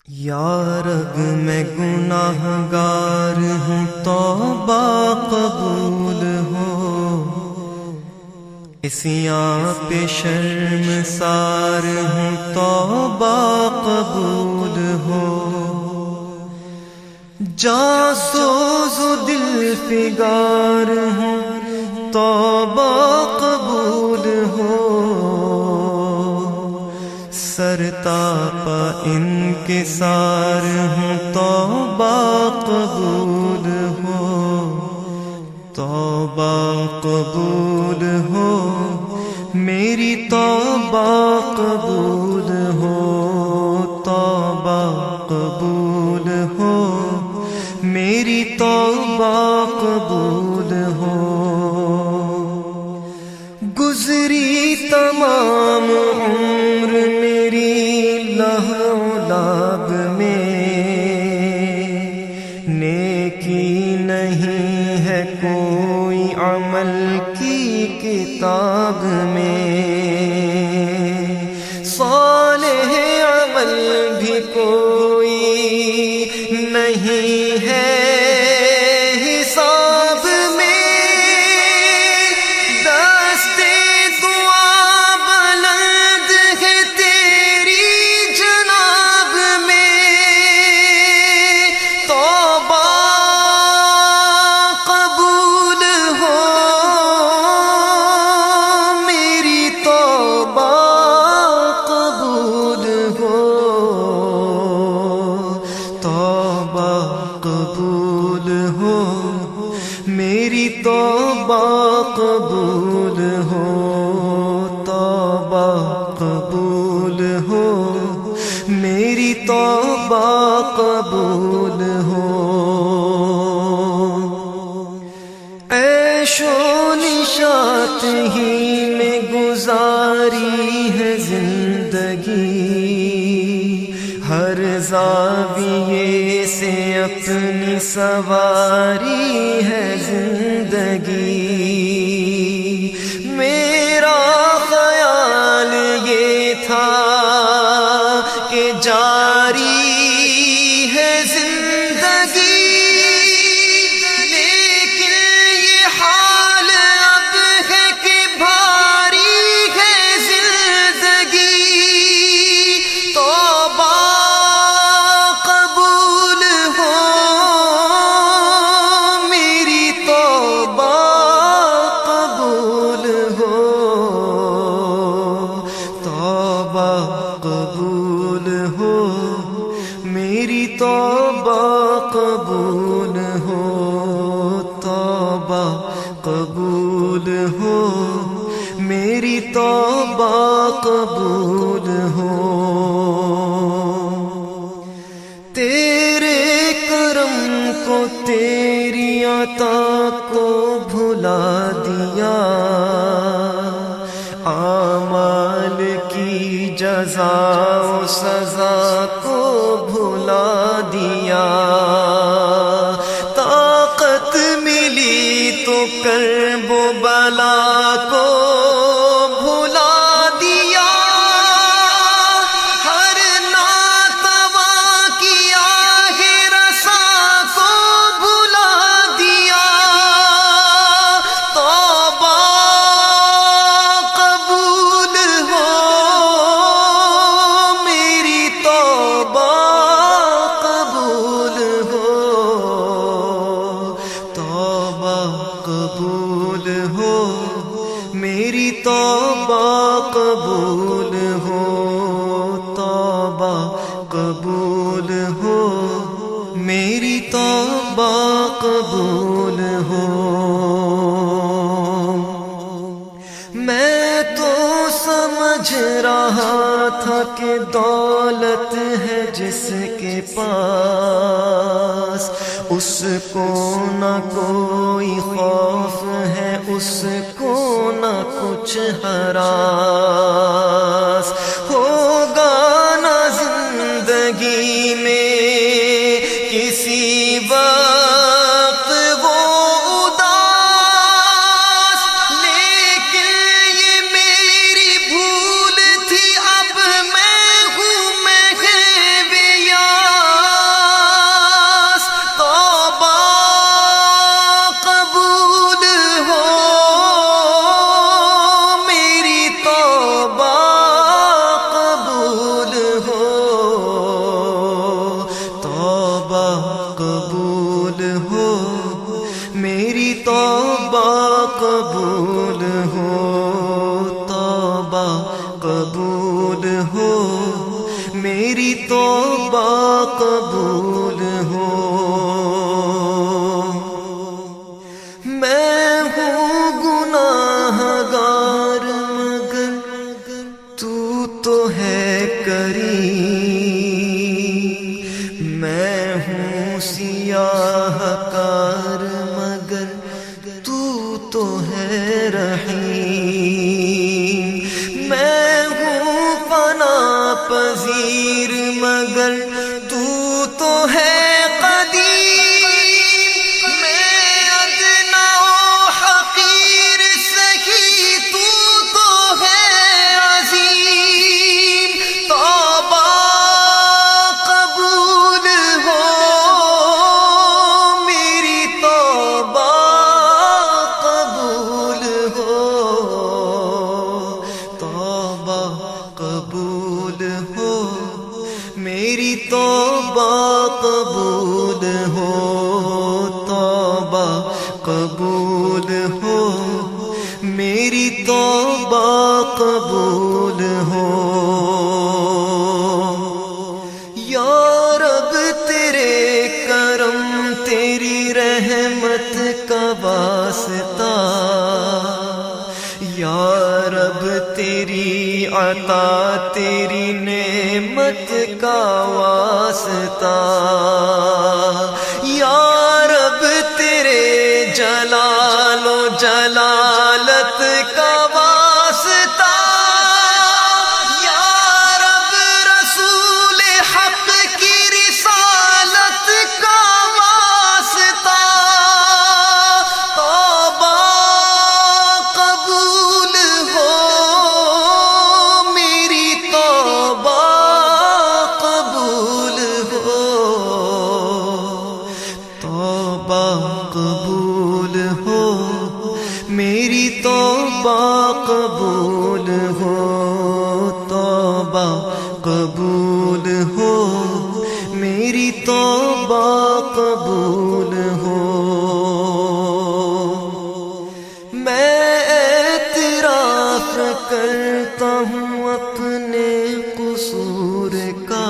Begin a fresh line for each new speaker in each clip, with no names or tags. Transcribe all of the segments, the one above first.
یا رب میں گناہ گار ہوں، توبہ قبول ہو، عصیاں پہ شرمسار ہوں، توبہ قبول ہو، جاسوس و دل فگار ہوں، توبہ قبول ہو، سرتاپا انکسار ہوں، توبہ قبول ہو، توبہ قبول ہو، میری توبہ قبول ہو، توبہ قبول ہو، میری توبہ قبول ہو، گزری تمام عمر میری لہو لعب میں، نیکی نہیں ہے کوئی عمل کی کتاب میں، صالح عمل بھی کوئی نہیں ہے حساب میں، دستے دعا بلند ہے تیری جناب میں، توبہ قبول ہو، میری توبہ قبول ہو، توبہ قبول ہو، میری توبہ قبول ہو، توبہ قبول ہو، میری توبہ قبول ہو، عیش و نشاط ہی میں گزاری ہے زندگی، ہر زاویے سے اپنی سواری ہے زندگی، میرا خیال یہ تھا کہ جاری ہے زندگی، لیکن یہ حال اب ہے کہ بھاری ہے زندگی، توبہ قبول ہو، میری توبہ قبول ہو، توبہ قبول ہو، میری توبہ قبول ہو، توبہ قبول ہو، میری توبہ قبول ہو، تیرے کرم کو تیری عطا کو بھلا دیا، اعمال کی جزا و سزا کو بھلا دیا، طاقت ملی تو کرب و بلا کو بھلا دیا، ہر ناتوا کی آہ رسا کو بھلا دیا، توبہ قبول ہو، میری توبہ قبول ہو، توبہ قبول ہو، میری توبہ قبول ہو، توبہ قبول ہو، میری توبہ قبول ہو، میں تو سمجھ رہا تھا کہ دولت ہے جس کے پاس، اس کو نہ کوئی خوف ہے، اس کو نہ کچھ ہراس، ہوگا نہ زندگی میں کسی وقت وہ اداس، لیکن یہ میری بھول تھی، اب میں ہوں محو یاد توبہ قبول ہو. میں ہوں گناہ گار مگر تو ہے کریم. میں ہوں سیاہ کار مگر تو ہے رحیم. میں ہوں فنا پذیر مگر تو ہے قدیم. میں ادنا و حقیر سہی تو ہے عظیم. توبہ قبول ہو میری توبہ قبول ہو. توبہ قبول ہو میری توبہ قبول ہو. توبہ قبول ہو میری توبہ قبول ہو. یا رب تیرے کرم تیری رحمت کا واسطہ. یا رب تیری عطا تیری نعمت کا واسطہ. یا رب تیرے جلال و جلالت کا واسطہ. یا رب رسول حق کی رسالت کا واسطہ. توبہ قبول ہو میری توبہ قبول ہو. توبہ قبول ہو میری توبہ قبول ہو. توبہ قبول ہو میری توبہ قبول ہو. میں اعتراف کرتا ہوں اپنے قصور کا.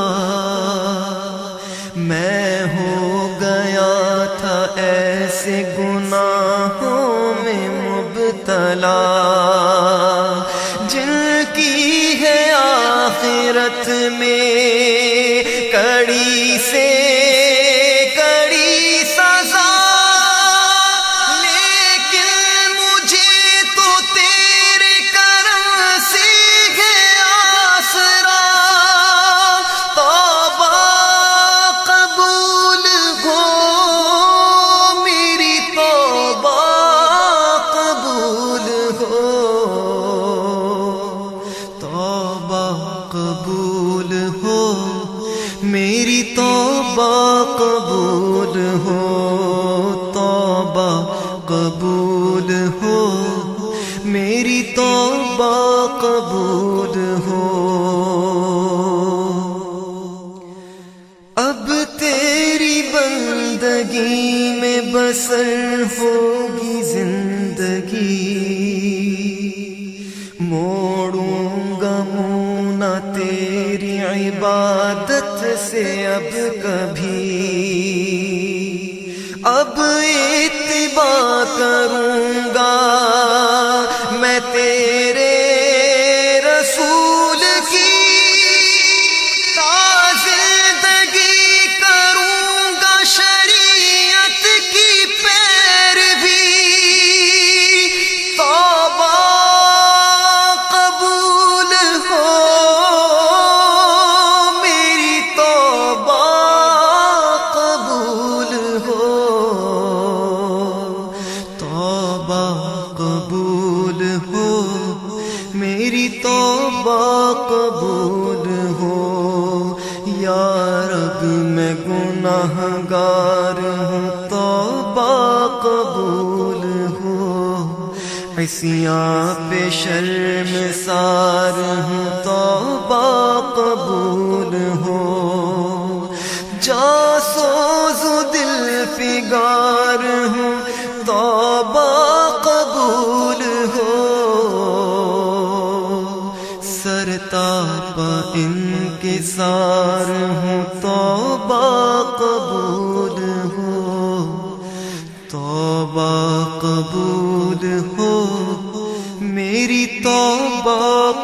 میں ہو گیا تھا ایسے گناہوں میں مبتلا جن کی ہے آخرت میں کڑی سے کڑی سزا. لیکن مجھے تو تیرے کرم سے ہے آسرا. توبہ قبول ہو میری توبہ قبول ہو. توبہ قبول ہو میری توبہ قبول ہو. توبہ قبول ہو میری توبہ قبول ہو. اب تیری بندگی میں بسر ہوگی زندگی. موڑوں گا منہ نہ تیری عبادت سے اب کبھی. اب اتباع کروں گا میں تیرے رسول کی. زندگی کروں گا شریعت کی پیروی. توبہ قبول ہو میری توبہ قبول ہو. توبہ قبول ہو میری توبہ قبول ہو. یا رب میں گناہ گار ہوں توبہ قبول ہو. عصیاں پہ شرمسار ہوں توبہ قبول ہو. جاسوز و دل فگار ہوں توبہ قبول ہو. سرتاپ انکسار ہوں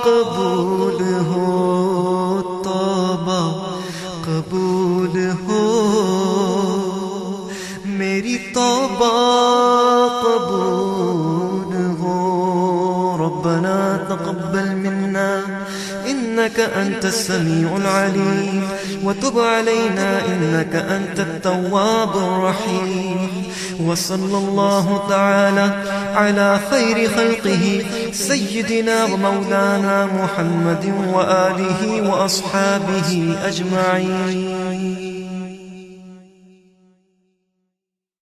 قبول ہو، توبہ قبول ہو، میری توبہ قبول ہو. ربنا تقبل منا إنك أنت السميع العليم وتب علينا إنك أنت التواب الرحيم. وصلى الله تعالى على خير خلقه سيدنا ومولانا محمد وآله وأصحابه أجمعين.